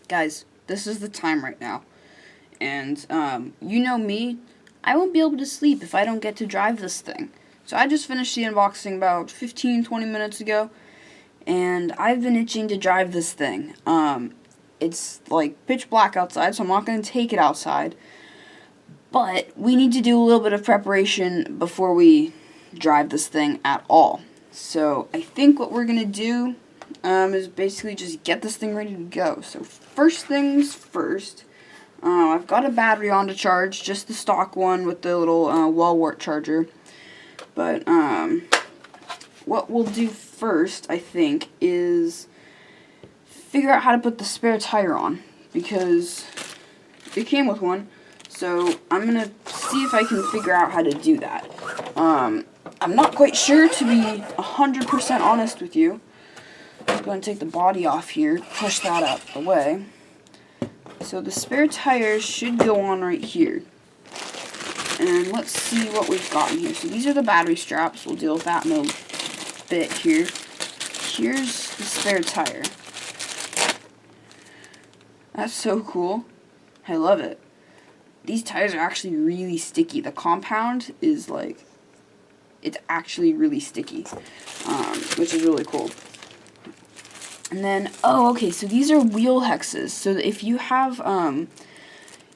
Guys, this is the time right now. And, you know me, I won't be able to sleep if I don't get to drive this thing. So I just finished the unboxing about 15-20 minutes ago, and I've been itching to drive this thing. It's like pitch black outside, so I'm not going to take it outside. But we need to do a little bit of preparation before we drive this thing at all. So I think what we're going to do is basically just get this thing ready to go. So first things first, I've got a battery on to charge, just the stock one with the little wall wart charger. But what we'll do first, I think, is figure out how to put the spare tire on, because it came with one. So I'm going to see if I can figure out how to do that. I'm not quite sure, to be 100% honest with you. Let's go and take the body off here, push that out the way. So the spare tire should go on right here. And let's see what we've got in here. So these are the battery straps. We'll deal with that in a bit here. Here's the spare tire. That's so cool. I love it. These tires are actually really sticky. The compound is like, it's actually really sticky, which is really cool. And then, oh, okay, so these are wheel hexes. So if you have,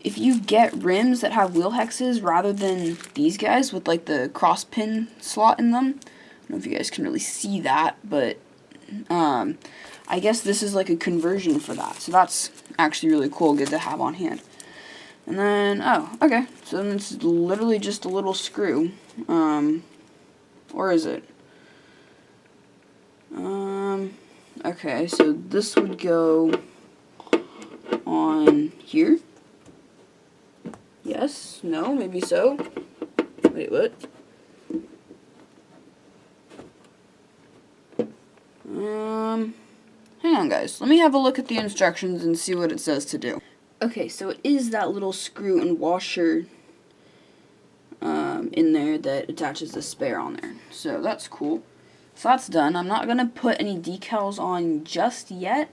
if you get rims that have wheel hexes rather than these guys with like the cross pin slot in them, I don't know if you guys can really see that, but I guess this is like a conversion for that. So that's actually really cool, good to have on hand. And then, oh, okay, so then it's literally just a little screw, or is it? Okay, so this would go on here. Yes, no, maybe so. Wait, what? Hang on, guys. Let me have a look at the instructions and see what it says to do. Okay, so it is that little screw and washer in there that attaches the spare on there. So that's cool. So that's done. I'm not going to put any decals on just yet.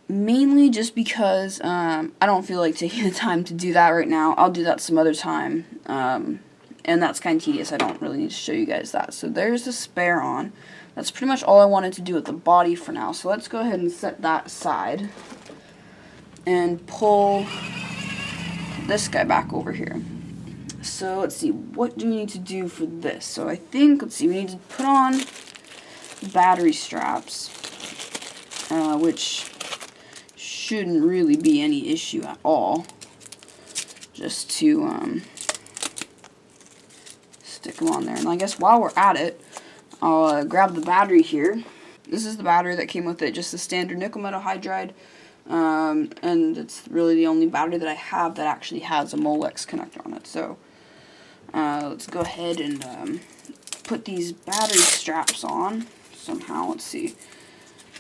Mainly just because I don't feel like taking the time to do that right now. I'll do that some other time. And that's kind of tedious. I don't really need to show you guys that. So there's the spare on. That's pretty much all I wanted to do with the body for now. So let's go ahead and set that aside. And pull this guy back over here. So let's see, what do we need to do for this? So I think, let's see, we need to put on battery straps, which shouldn't really be any issue at all. Just to stick them on there. And I guess while we're at it, I'll grab the battery here. This is the battery that came with it, just the standard nickel metal hydride. And it's really the only battery that I have that actually has a Molex connector on it. So let's go ahead and put these battery straps on somehow. Let's see,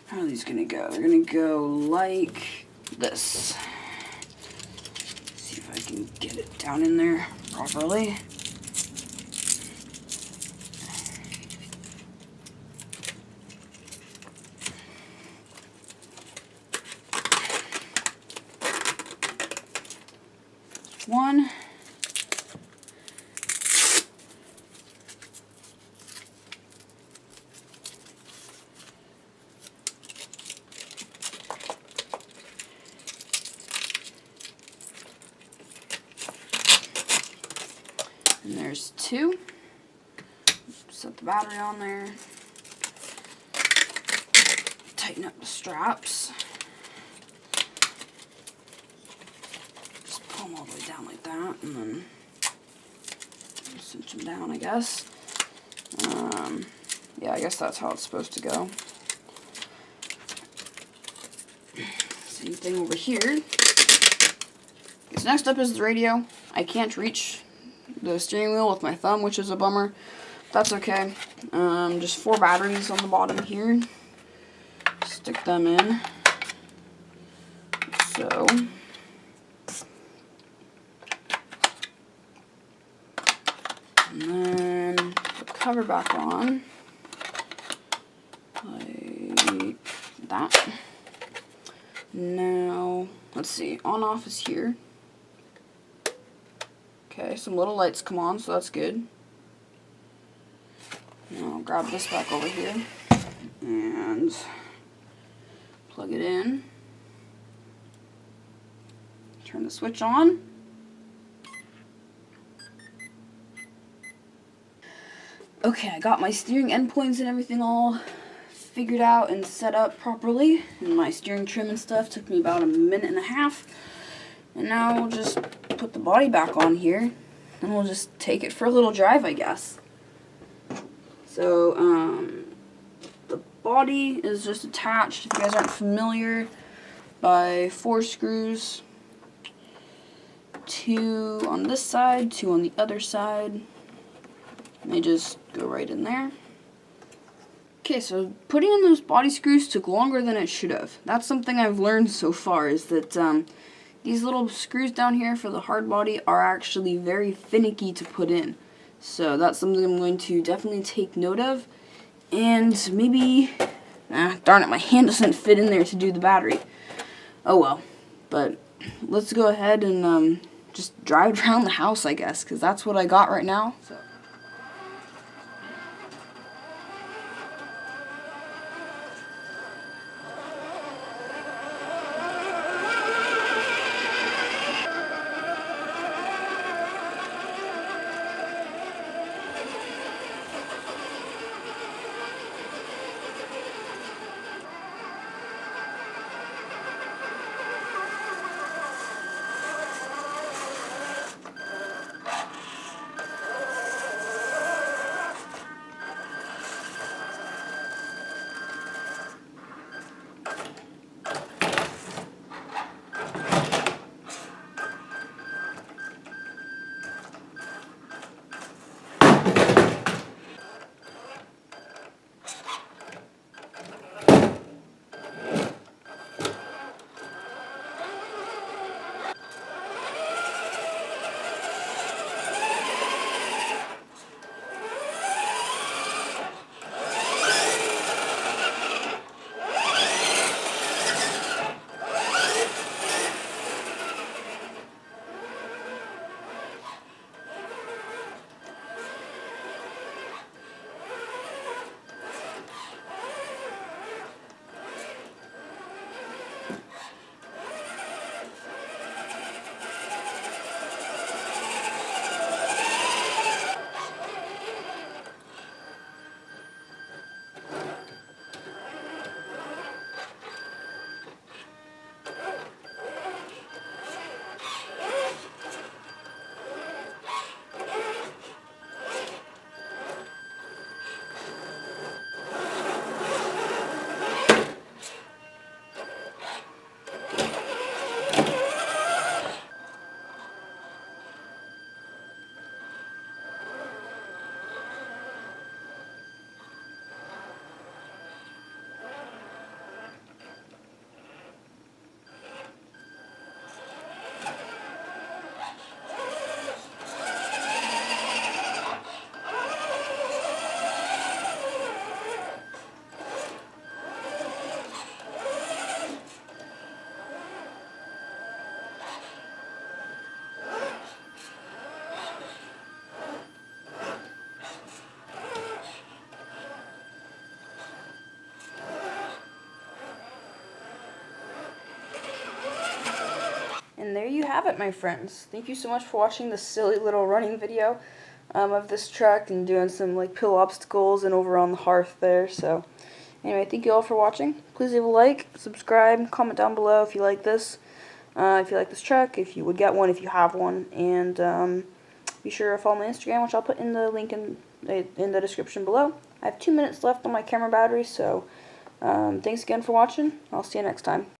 how are these going to go? They're going to go like this. Let's see if I can get it down in there properly. One. And there's two. Set the battery on there. Tighten up the straps. Pull them all the way down like that, and then cinch them down, I guess. Yeah, I guess that's how it's supposed to go. Same thing over here. So next up is the radio. I can't reach the steering wheel with my thumb, which is a bummer. That's okay. Just 4 batteries on the bottom here. Stick them in. So and then put the cover back on, like that. Now, let's see, on off is here. Okay, some little lights come on, so that's good. Now I'll grab this back over here and plug it in. Turn the switch on. Okay, I got my steering endpoints and everything all figured out and set up properly. And my steering trim and stuff took me about a minute and a half. And now we'll just put the body back on here and we'll just take it for a little drive, I guess. So, the body is just attached, if you guys aren't familiar, by 4 screws. 2 on this side, 2 on the other side. And they just go right in there. Okay, so putting in those body screws took longer than it should have. That's something I've learned so far, is that these little screws down here for the hard body are actually very finicky to put in. So that's something I'm going to definitely take note of. And maybe, darn it, my hand doesn't fit in there to do the battery. Oh well. But let's go ahead and just drive around the house, I guess, because that's what I got right now. So. And there you have it, my friends. Thank you so much for watching this silly little running video of this truck and doing some like pill obstacles and over on the hearth there. So anyway, thank you all for watching. Please leave a like, subscribe, comment down below if you like this. If you like this truck, if you would get one, if you have one, and be sure to follow my Instagram, which I'll put in the link in the description below. I have 2 minutes left on my camera battery, so thanks again for watching. I'll see you next time.